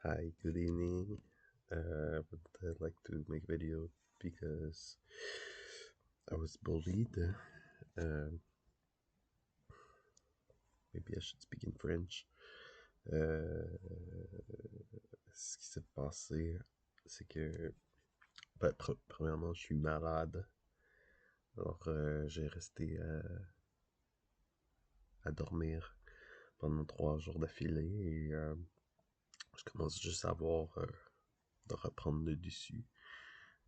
Hi, good evening. I'd like to make a video because I was bullied. Maybe I should speak in French. Ce qui s'est passé, c'est que, premièrement, je suis malade. Alors, j'ai resté à dormir pendant 3 jours d'affilée et je commence juste à avoir de reprendre le dessus.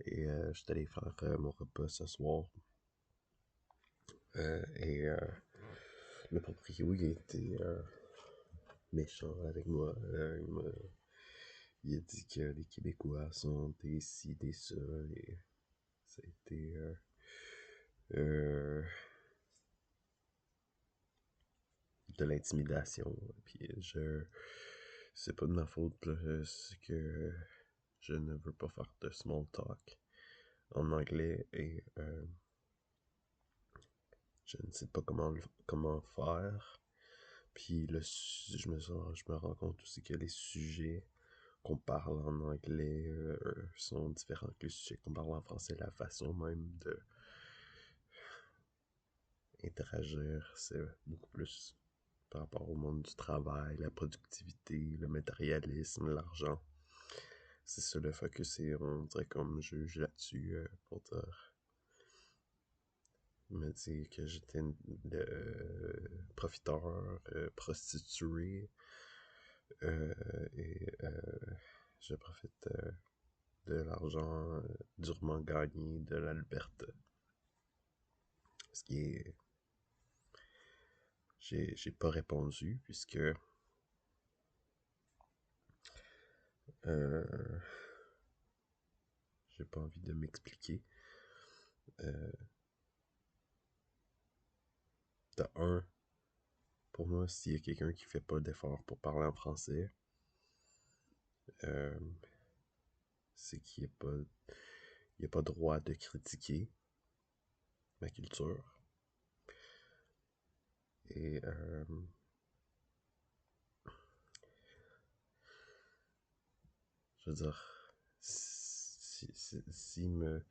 Et je suis allé faire mon repas ce soir. Et le proprio, il a été méchant avec moi. Il a dit que les Québécois sont des ci, des ça. Et ça a été euh, de l'intimidation. Puis c'est pas de ma faute, là, c'est que je ne veux pas faire de small talk en anglais et je ne sais pas comment faire. Puis je me rends compte aussi que les sujets qu'on parle en anglais sont différents que les sujets qu'on parle en français. La façon même de interagir, c'est beaucoup plus par rapport au monde du travail, la productivité, le matérialisme, l'argent. C'est ça le focus et on dirait comme juge là-dessus pour dire me dire que j'étais profiteur, prostitué et je profite de l'argent durement gagné de l'Alberta. Ce qui est. J'ai pas répondu puisque j'ai pas envie de m'expliquer. De un, pour moi, s'il y a quelqu'un qui fait pas d'effort pour parler en français, euh, c'est qu'il n'y a pas droit de critiquer ma culture. Et je veux dire, s'il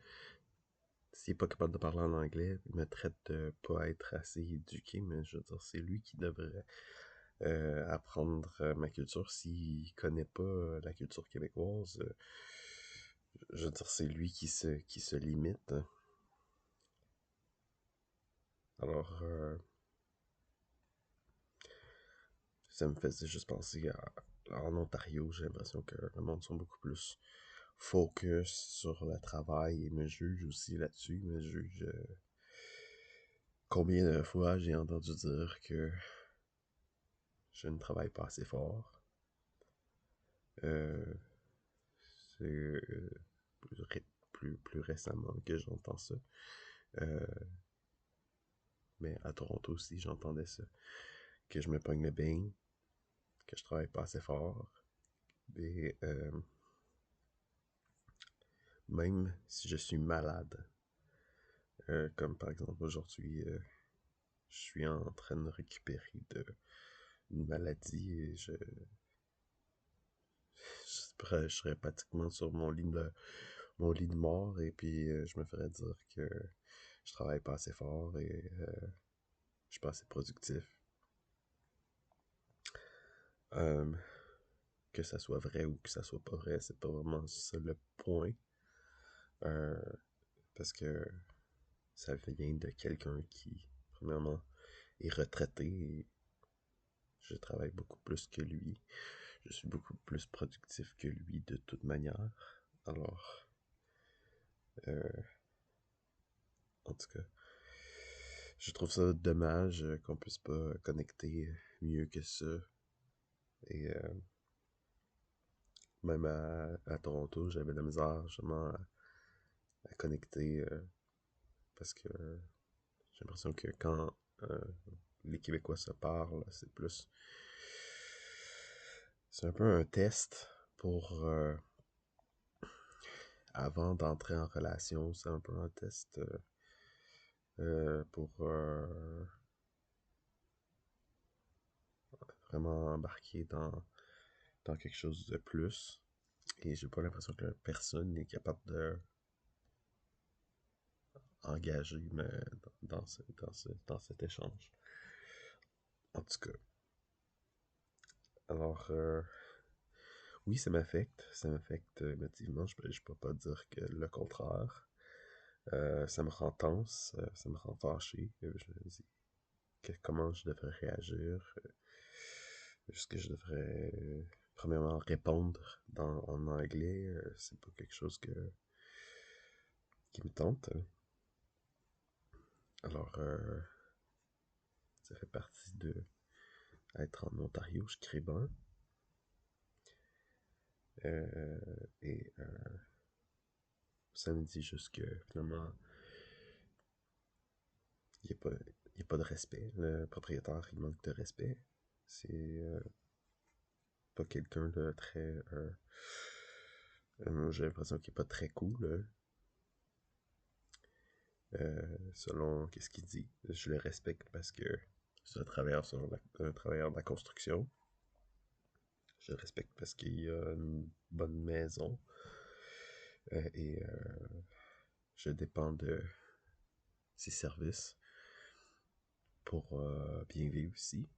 est pas capable de parler en anglais, il me traite de pas être assez éduqué, mais je veux dire, c'est lui qui devrait apprendre ma culture. S'il connaît pas la culture québécoise, je veux dire, c'est lui qui se limite. Alors, ça me faisait juste penser en Ontario, j'ai l'impression que le monde sont beaucoup plus focus sur le travail et me juge aussi là-dessus, me juge combien de fois j'ai entendu dire que je ne travaille pas assez fort. Euh, c'est plus récemment que j'entends ça. Euh, mais à Toronto aussi, j'entendais ça. Que je me pogne le bain, que je travaille pas assez fort. Et même si je suis malade, comme par exemple aujourd'hui, je suis en train de récupérer d'une maladie et je serais pratiquement sur mon lit de mort et puis je me ferais dire que je travaille pas assez fort et je suis pas assez productif. Euh, que ça soit vrai ou que ça soit pas vrai, c'est pas vraiment ça le point. Euh, parce que ça vient de quelqu'un qui, premièrement, est retraité et je travaille beaucoup plus que lui. Je suis beaucoup plus productif que lui de toute manière. Alors, euh, en tout cas, je trouve ça dommage qu'on puisse pas connecter mieux que ça. Et même à Toronto, j'avais de la misère justement à connecter parce que j'ai l'impression que quand euh, les Québécois se parlent, c'est un peu un test pour avant d'entrer en relation, c'est un peu un test pour vraiment embarquer dans quelque chose de plus. Et j'ai pas l'impression que personne n'est capable de engager dans cet échange. En tout cas. Alors, oui, ça m'affecte. Ça m'affecte émotivement. Je peux pas dire que le contraire. Ça me rend tense, ça me rend fâché. Je me dis comment je devrais réagir. Est-ce que je devrais, premièrement, répondre en anglais? C'est pas quelque chose qui me tente. Alors, ça fait partie de être en Ontario, je crée bien. Et ça me dit juste que finalement, il n'y a pas de respect. Le propriétaire, il manque de respect. C'est pas quelqu'un de très... j'ai l'impression qu'il est pas très cool. Selon qu'est-ce qu'il dit. Je le respecte parce que c'est un travailleur de la construction. Je le respecte parce qu'il a une bonne maison. Et je dépends de ses services pour bien vivre ici.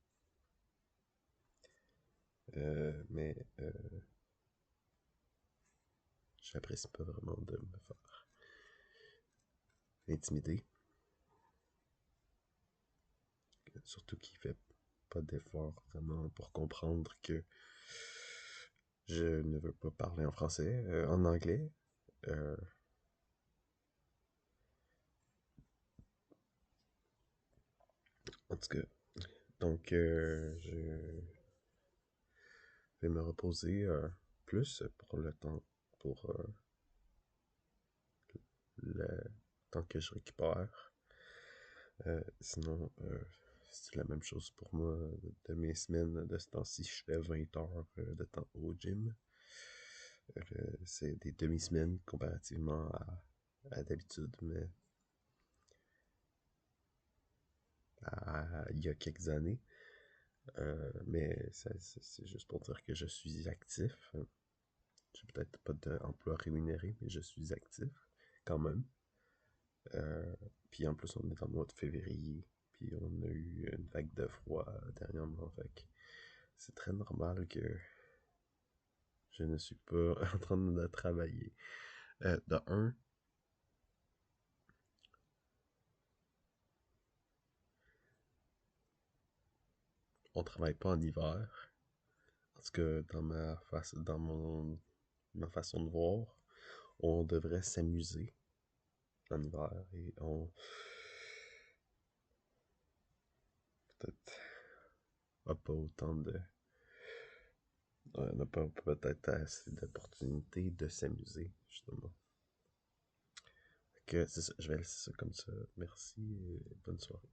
Mais j'apprécie pas vraiment de me faire intimider. Surtout qu'il fait pas d'effort vraiment pour comprendre que je ne veux pas parler en français, en anglais. En tout cas, donc je vais me reposer plus pour le temps, pour le temps que je récupère. Sinon, c'est la même chose pour moi de mes semaines de ce temps-ci. Je fais 20 heures de temps au gym. C'est des demi-semaines comparativement à d'habitude, mais il y a quelques années. Mais c'est juste pour dire que je suis actif. J'ai peut-être pas d'emploi rémunéré, mais je suis actif quand même. Puis en plus, on est en mois de février, puis on a eu une vague de froid dernièrement. Fait que c'est très normal que je ne suis pas en train de travailler. De un, on travaille pas en hiver. En tout cas, ma façon de voir, on devrait s'amuser en hiver et on peut-être a pas autant de on n'a pas peut-être assez d'opportunités de s'amuser, justement. Que c'est ça, je vais laisser ça comme ça. Merci et bonne soirée.